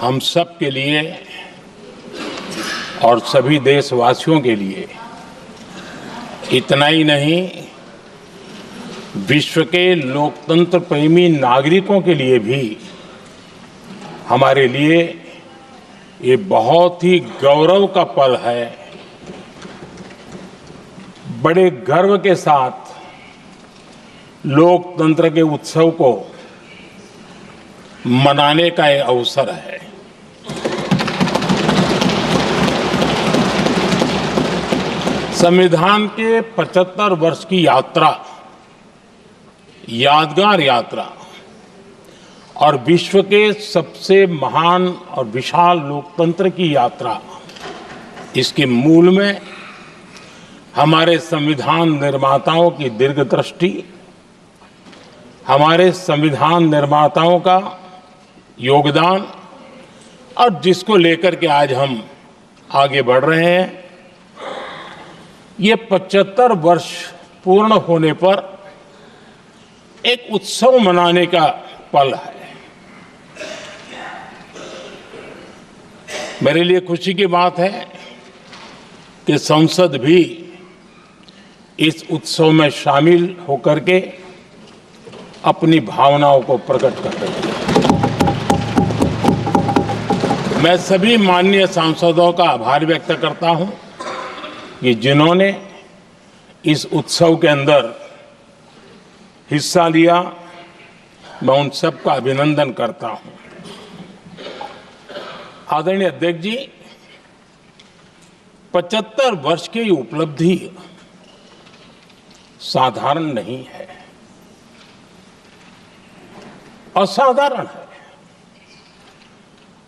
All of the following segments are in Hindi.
हम सब के लिए और सभी देशवासियों के लिए इतना ही नहीं, विश्व के लोकतंत्र प्रेमी नागरिकों के लिए भी हमारे लिए ये बहुत ही गौरव का पल है। बड़े गर्व के साथ लोकतंत्र के उत्सव को मनाने का ये अवसर है। संविधान के 75 वर्ष की यात्रा, यादगार यात्रा और विश्व के सबसे महान और विशाल लोकतंत्र की यात्रा, इसके मूल में हमारे संविधान निर्माताओं की दीर्घदृष्टि, हमारे संविधान निर्माताओं का योगदान और जिसको लेकर के आज हम आगे बढ़ रहे हैं, ये 75 वर्ष पूर्ण होने पर एक उत्सव मनाने का पल है। मेरे लिए खुशी की बात है कि संसद भी इस उत्सव में शामिल होकर के अपनी भावनाओं को प्रकट कर रही है। मैं सभी माननीय सांसदों का आभार व्यक्त करता हूं कि जिन्होंने इस उत्सव के अंदर हिस्सा लिया। मैं उन सबका अभिनंदन करता हूं। आदरणीय अध्यक्ष जी, 75 वर्ष की उपलब्धि साधारण नहीं है, असाधारण है।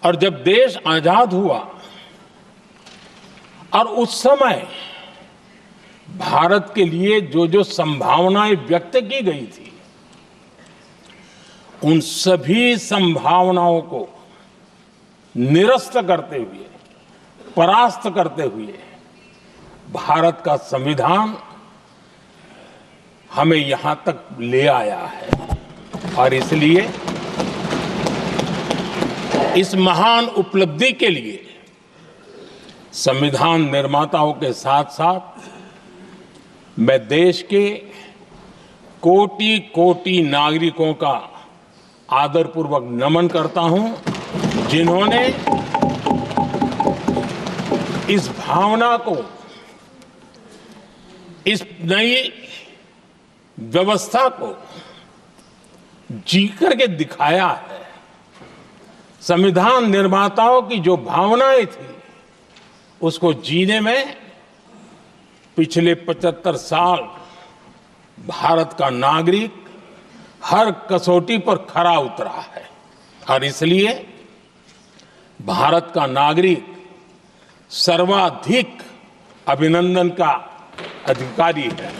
और जब देश आजाद हुआ और उस समय भारत के लिए जो जो संभावनाएं व्यक्त की गई थी, उन सभी संभावनाओं को निरस्त करते हुए, परास्त करते हुए भारत का संविधान हमें यहां तक ले आया है। और इसलिए इस महान उपलब्धि के लिए संविधान निर्माताओं के साथ साथ मैं देश के कोटि कोटि नागरिकों का आदरपूर्वक नमन करता हूं, जिन्होंने इस भावना को, इस नई व्यवस्था को जी करके दिखाया है। संविधान निर्माताओं की जो भावनाएं थी, उसको जीने में पिछले 75 साल भारत का नागरिक हर कसौटी पर खरा उतरा है। और इसलिए भारत का नागरिक सर्वाधिक अभिनंदन का अधिकारी है।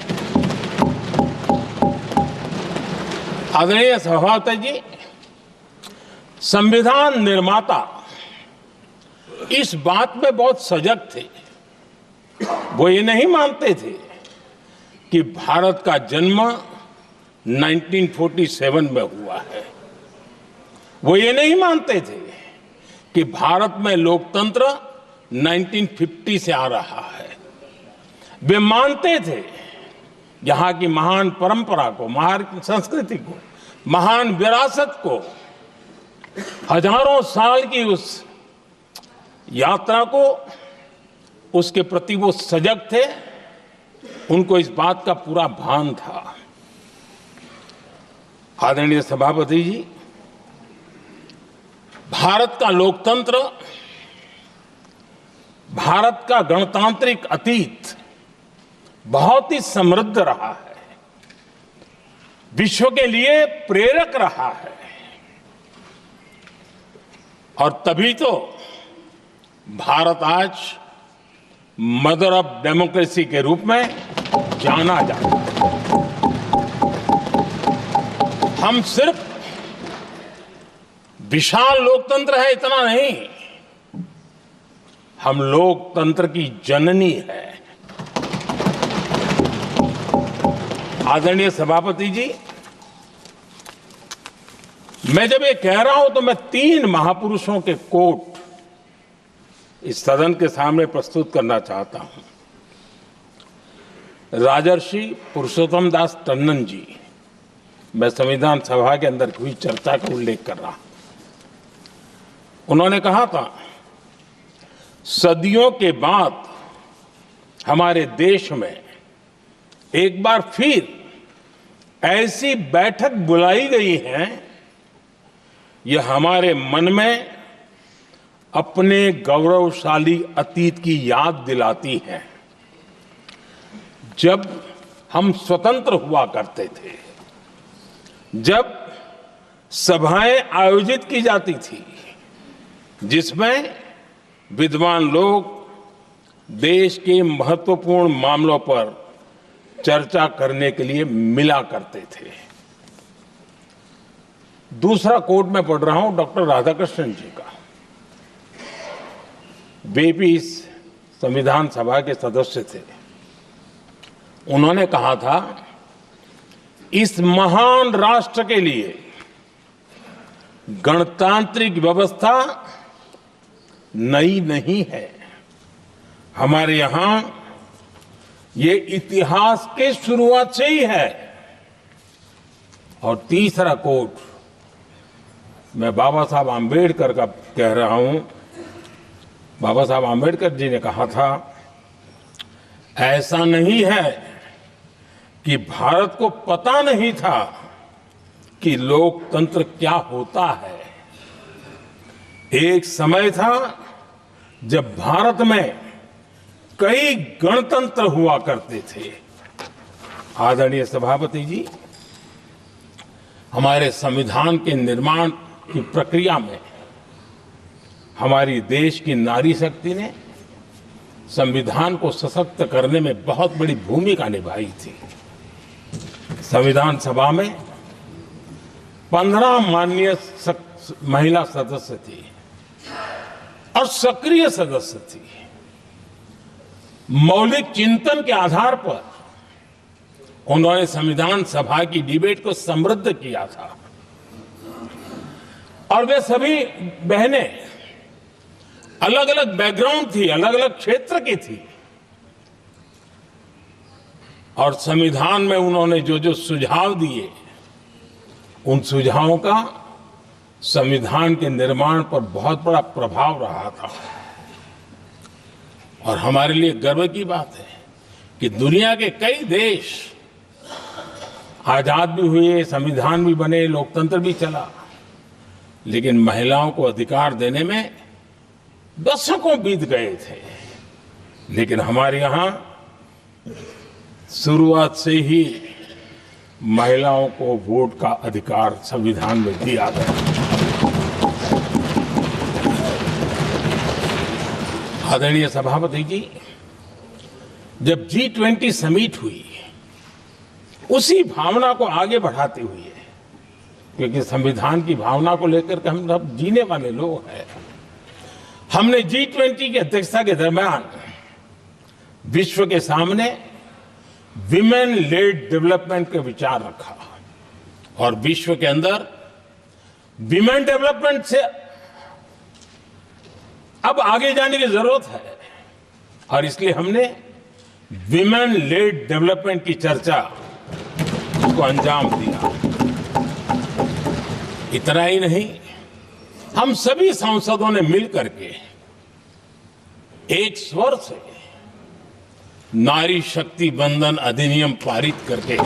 आदरणीय सभापति जी, संविधान निर्माता इस बात में बहुत सजग थे। वो ये नहीं मानते थे कि भारत का जन्म 1947 में हुआ है। वो ये नहीं मानते थे कि भारत में लोकतंत्र 1950 से आ रहा है। वे मानते थे यहाँ की महान परंपरा को, महान संस्कृति को, महान विरासत को, हजारों साल की उस यात्रा को, उसके प्रति वो सजग थे। उनको इस बात का पूरा भान था। आदरणीय सभापति जी, भारत का लोकतंत्र, भारत का गणतांत्रिक अतीत बहुत ही समृद्ध रहा है, विश्व के लिए प्रेरक रहा है। और तभी तो भारत आज मदर ऑफ डेमोक्रेसी के रूप में जाना जाता है। हम सिर्फ विशाल लोकतंत्र है इतना नहीं, हम लोकतंत्र की जननी है। आदरणीय सभापति जी, मैं जब ये कह रहा हूं तो मैं 3 महापुरुषों के कोट इस सदन के सामने प्रस्तुत करना चाहता हूं। राजर्षि पुरुषोत्तम दास टंडन जी, मैं संविधान सभा के अंदर हुई चर्चा का उल्लेख कर रहा हूं। उन्होंने कहा था, सदियों के बाद हमारे देश में एक बार फिर ऐसी बैठक बुलाई गई है, यह हमारे मन में अपने गौरवशाली अतीत की याद दिलाती है, जब हम स्वतंत्र हुआ करते थे, जब सभाएं आयोजित की जाती थी जिसमें विद्वान लोग देश के महत्वपूर्ण मामलों पर चर्चा करने के लिए मिला करते थे। दूसरा कोट मैं पढ़ रहा हूं डॉक्टर राधाकृष्णन जी का। वे भी इस संविधान सभा के सदस्य थे। उन्होंने कहा था, इस महान राष्ट्र के लिए गणतांत्रिक व्यवस्था नई नहीं है। हमारे यहां ये इतिहास के शुरुआत से ही है। और तीसरा कोट मैं बाबा साहब आम्बेडकर का कह रहा हूं। बाबा साहब आम्बेडकर जी ने कहा था, ऐसा नहीं है कि भारत को पता नहीं था कि लोकतंत्र क्या होता है। एक समय था जब भारत में कई गणतंत्र हुआ करते थे। आदरणीय सभापति जी, हमारे संविधान के निर्माण की प्रक्रिया में हमारी देश की नारी शक्ति ने संविधान को सशक्त करने में बहुत बड़ी भूमिका निभाई थी। संविधान सभा में 15 माननीय महिला सदस्य थी और सक्रिय सदस्य थी। मौलिक चिंतन के आधार पर उन्होंने संविधान सभा की डिबेट को समृद्ध किया था। और वे सभी बहनें अलग अलग बैकग्राउंड थी, अलग अलग क्षेत्र की थी। और संविधान में उन्होंने जो जो सुझाव दिए, उन सुझावों का संविधान के निर्माण पर बहुत बड़ा प्रभाव रहा था। और हमारे लिए गर्व की बात है कि दुनिया के कई देश आजाद भी हुए, संविधान भी बने, लोकतंत्र भी चला, लेकिन महिलाओं को अधिकार देने में दशकों बीत गए थे। लेकिन हमारे यहां शुरुआत से ही महिलाओं को वोट का अधिकार संविधान में दिया गया। आदरणीय सभापति जी, जब G20 समिट हुई, उसी भावना को आगे बढ़ाते हुए, क्योंकि संविधान की भावना को लेकर के हम सब जीने वाले लोग हैं, हमने G20 की अध्यक्षता के दरमियान विश्व के सामने विमेन लेड डेवलपमेंट का विचार रखा। और विश्व के अंदर विमेन डेवलपमेंट से अब आगे जाने की जरूरत है। और इसलिए हमने विमेन लेड डेवलपमेंट की चर्चा को अंजाम दिया। इतना ही नहीं, हम सभी सांसदों ने मिलकर के एक स्वर से नारी शक्ति बंधन अधिनियम पारित करके